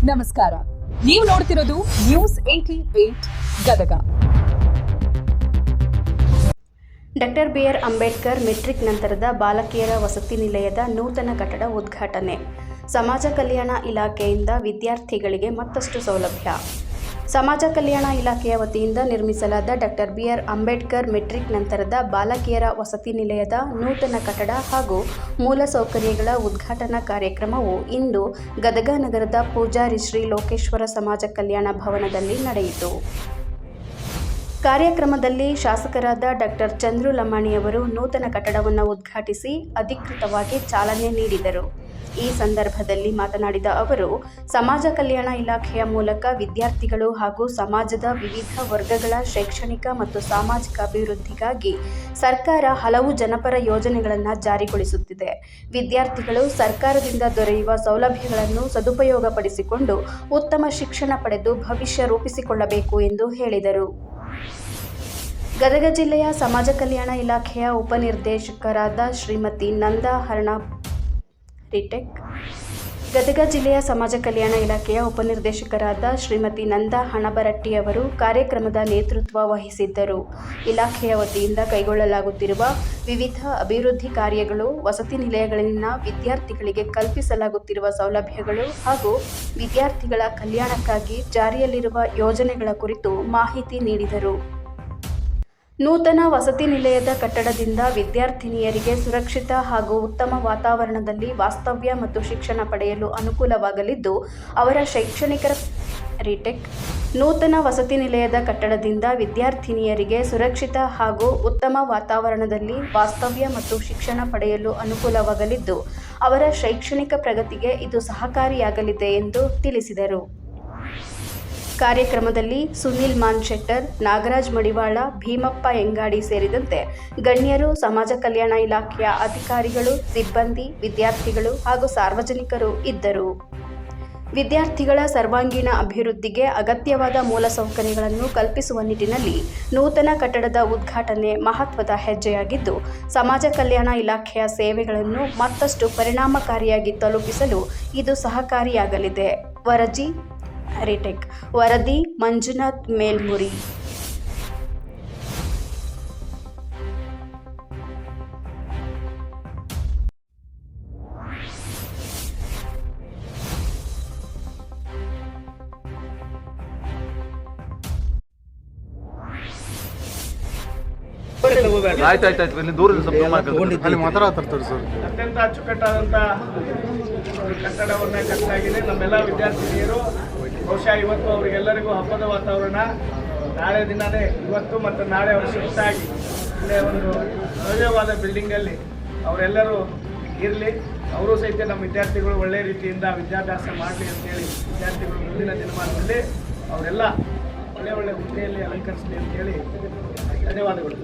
ನಮಸ್ಕಾರ, ನೀವು ನೋಡ್ತಿರೋದು news 88 Gadag. Doctor B R. Ambedkar matric ನಂತರದ ಬಾಲಕಿಯರ ವಸತಿ ನಿಲಯದ ನೂತನ ಕಟ್ಟಡ ಉದ್ಘಾಟನೆ. ಸಮಾಜ ಕಲ್ಯಾಣ ಇಲಾಖೆಯಿಂದ ವಿದ್ಯಾರ್ಥಿಗಳಿಗೆ ಮತ್ತಷ್ಟು ಸೌಲಭ್ಯ. ಸಮಾಜ ಕಲ್ಯಾಣ ಇಲಾಖೆಯ ವತಿಯಿಂದ ನಿರ್ಮಿಸಲಾದ ಡಾಕ್ಟರ್ ಬಿ.ಆರ್. ಅಂಬೇಡ್ಕರ್ ಮೆಟ್ರಿಕ್ ನಂತರದ ಬಾಲಕಿಯರ ವಸತಿ ನಿಲಯದ ನೂತನ ಕಟ್ಟಡ ಹಾಗೂ ಮೂಲಸೌಕರ್ಯಗಳ ಉದ್ಘಾಟನಾ ಕಾರ್ಯಕ್ರಮವು ಇಂದು ಗದಗ ನಗರದ ಪೂಜಾರಿ ಶ್ರೀ ಲೋಕೇಶ್ವರ ಸಮಾಜ ಕಲ್ಯಾಣ ಭವನದಲ್ಲಿ ನಡೆಯಿತು. ಕಾರ್ಯಕ್ರಮದಲ್ಲಿ ಶಾಸಕರಾದ ಡಾಕ್ಟರ್ ಚಂದ್ರು ಲಮಾಣಿಯವರು ನೂತನ ಕಟ್ಟಡವನ್ನು ಉದ್ಘಾಟಿಸಿ ಅಧಿಕೃತವಾಗಿ ಚಾಲನೆ ನೀಡಿದರು. ಈ ಸಂದರ್ಭದಲ್ಲಿ ಮಾತನಾಡಿದ ಅವರು, ಸಮಾಜ ಕಲ್ಯಾಣ ಇಲಾಖೆಯ ಮೂಲಕ ವಿದ್ಯಾರ್ಥಿಗಳು ಹಾಗೂ ಸಮಾಜದ ವಿವಿಧ ವರ್ಗಗಳ ಶೈಕ್ಷಣಿಕ ಮತ್ತು ಸಾಮಾಜಿಕ ಅಭಿವೃದ್ಧಿಗಾಗಿ ಸರ್ಕಾರ ಹಲವು ಜನಪರ ಯೋಜನೆಗಳನ್ನು ಜಾರಿಗೊಳಿಸುತ್ತಿದೆ. ವಿದ್ಯಾರ್ಥಿಗಳು ಸರ್ಕಾರದಿಂದ ದೊರೆಯುವ ಸೌಲಭ್ಯಗಳನ್ನು ಸದುಪಯೋಗಪಡಿಸಿಕೊಂಡು ಉತ್ತಮ ಶಿಕ್ಷಣ ಪಡೆದು ಭವಿಷ್ಯ ರೂಪಿಸಿಕೊಳ್ಳಬೇಕು ಎಂದು ಹೇಳಿದರು. ಗದಗ ಜಿಲ್ಲೆಯ ಸಮಾಜ ಕಲ್ಯಾಣ ಇಲಾಖೆಯ ಉಪನಿರ್ದೇಶಕರಾದ ಶ್ರೀಮತಿ ನಂದಾ ಗದಗ ಜಿಲ್ಲೆಯ ಸಮಾಜ ಕಲ್ಯಾಣ ಇಲಾಖೆಯ ಉಪನಿರ್ದೇಶಕರಾದ ಶ್ರೀಮತಿ ನಂದಾ ಹಣಬರಟ್ಟಿ ಅವರು ಕಾರ್ಯಕ್ರಮದ ನೇತೃತ್ವ ವಹಿಸಿದ್ದರು. ಇಲಾಖೆಯ ವತಿಯಿಂದ ಕೈಗೊಳ್ಳಲಾಗುತ್ತಿರುವ ವಿವಿಧ ಅಭಿವೃದ್ಧಿ ಕಾರ್ಯಗಳು, ವಸತಿ ನಿಲಯಗಳಲ್ಲಿನ ವಿದ್ಯಾರ್ಥಿಗಳಿಗೆ ಕಲ್ಪಿಸಲಾಗುತ್ತಿರುವ ಸೌಲಭ್ಯಗಳು ಹಾಗೂ ವಿದ್ಯಾರ್ಥಿಗಳ ಕಲ್ಯಾಣಕ್ಕಾಗಿ ಜಾರಿಯಲ್ಲಿರುವ ಯೋಜನೆಗಳ ಕುರಿತು ಮಾಹಿತಿ ನೀಡಿದರು. ನೂತನ ವಸತಿ ನಿಲಯದ ಕಟ್ಟಡದಿಂದ ವಿದ್ಯಾರ್ಥಿನಿಯರಿಗೆ ಸುರಕ್ಷಿತ ಹಾಗೂ ಉತ್ತಮ ವಾತಾವರಣದಲ್ಲಿ ವಾಸ್ತವ್ಯ ಮತ್ತು ಶಿಕ್ಷಣ ಪಡೆಯಲು ಅನುಕೂಲವಾಗಲಿದ್ದು, ಅವರ ನೂತನ ವಸತಿ ನಿಲಯದ ಕಟ್ಟಡದಿಂದ ವಿದ್ಯಾರ್ಥಿನಿಯರಿಗೆ ಸುರಕ್ಷಿತ ಹಾಗೂ ಉತ್ತಮ ವಾತಾವರಣದಲ್ಲಿ ವಾಸ್ತವ್ಯ ಮತ್ತು ಶಿಕ್ಷಣ ಪಡೆಯಲು ಅನುಕೂಲವಾಗಲಿದ್ದು, ಅವರ ಶೈಕ್ಷಣಿಕ ಪ್ರಗತಿಗೆ ಇದು ಸಹಕಾರಿಯಾಗಲಿದೆ ಎಂದು ತಿಳಿಸಿದರು. ಕಾರ್ಯಕ್ರಮದಲ್ಲಿ ಸುನೀಲ್ ಮಾನ್ಶೆಟ್ಟರ್, ನಾಗರಾಜ್ ಮಡಿವಾಳ, ಭೀಮಪ್ಪ ಎಂಗಾಡಿ ಸೇರಿದಂತೆ ಗಣ್ಯರು, ಸಮಾಜ ಕಲ್ಯಾಣ ಇಲಾಖೆಯ ಅಧಿಕಾರಿಗಳು, ಸಿಬ್ಬಂದಿ, ವಿದ್ಯಾರ್ಥಿಗಳು ಹಾಗೂ ಸಾರ್ವಜನಿಕರು ಇದ್ದರು. ವಿದ್ಯಾರ್ಥಿಗಳ ಸರ್ವಾಂಗೀಣ ಅಭಿವೃದ್ಧಿಗೆ ಅಗತ್ಯವಾದ ಮೂಲಸೌಕರ್ಯಗಳನ್ನು ಕಲ್ಪಿಸುವ ನಿಟ್ಟಿನಲ್ಲಿ ನೂತನ ಕಟ್ಟಡದ ಉದ್ಘಾಟನೆ ಮಹತ್ವದ ಹೆಜ್ಜೆಯಾಗಿದ್ದು, ಸಮಾಜ ಕಲ್ಯಾಣ ಇಲಾಖೆಯ ಸೇವೆಗಳನ್ನು ಮತ್ತಷ್ಟು ಪರಿಣಾಮಕಾರಿಯಾಗಿ ತಲುಪಿಸಲು ಇದು ಸಹಕಾರಿಯಾಗಲಿದೆ. ವರದಿ ಮಂಜುನಾಥ್ ಮೇಲ್ಮುರಿ. ಆಯ್ತಾಯ್ತು ಇಲ್ಲಿ ದೂರ ಅತ್ಯಂತ ಅಚ್ಚುಕಟ್ಟಾದಂಥ ಕಟ್ಟಡವನ್ನು ಕಟ್ಟಲಾಗಿದೆ. ನಮ್ಮೆಲ್ಲ ವಿದ್ಯಾರ್ಥಿನಿಯರು ಬಹುಶಃ ಇವತ್ತು ಅವರಿಗೆಲ್ಲರಿಗೂ ಹಬ್ಬದ ವಾತಾವರಣ. ನಾಳೆ ದಿನವೇ ಇವತ್ತು ಮತ್ತು ನಾಳೆ ಅವರು ಶಿಫ್ಟ್ ಆಗಿ ಇಲ್ಲೇ ಒಂದು ಭವ್ಯವಾದ ಬಿಲ್ಡಿಂಗಲ್ಲಿ ಅವರೆಲ್ಲರೂ ಇರಲಿ. ಅವರು ಸಹಿತ ನಮ್ಮ ವಿದ್ಯಾರ್ಥಿಗಳು ಒಳ್ಳೆಯ ರೀತಿಯಿಂದ ವಿದ್ಯಾಭ್ಯಾಸ ಮಾಡಲಿ ಅಂತೇಳಿ ವಿದ್ಯಾರ್ಥಿಗಳು ಮುಂದಿನ ದಿನಮಾನದಲ್ಲಿ ಅವರೆಲ್ಲ ಒಳ್ಳೆ ಹುದ್ದೆಯಲ್ಲಿ ಅಲಂಕರಿಸಲಿ ಅಂತೇಳಿ ಧನ್ಯವಾದಗಳು.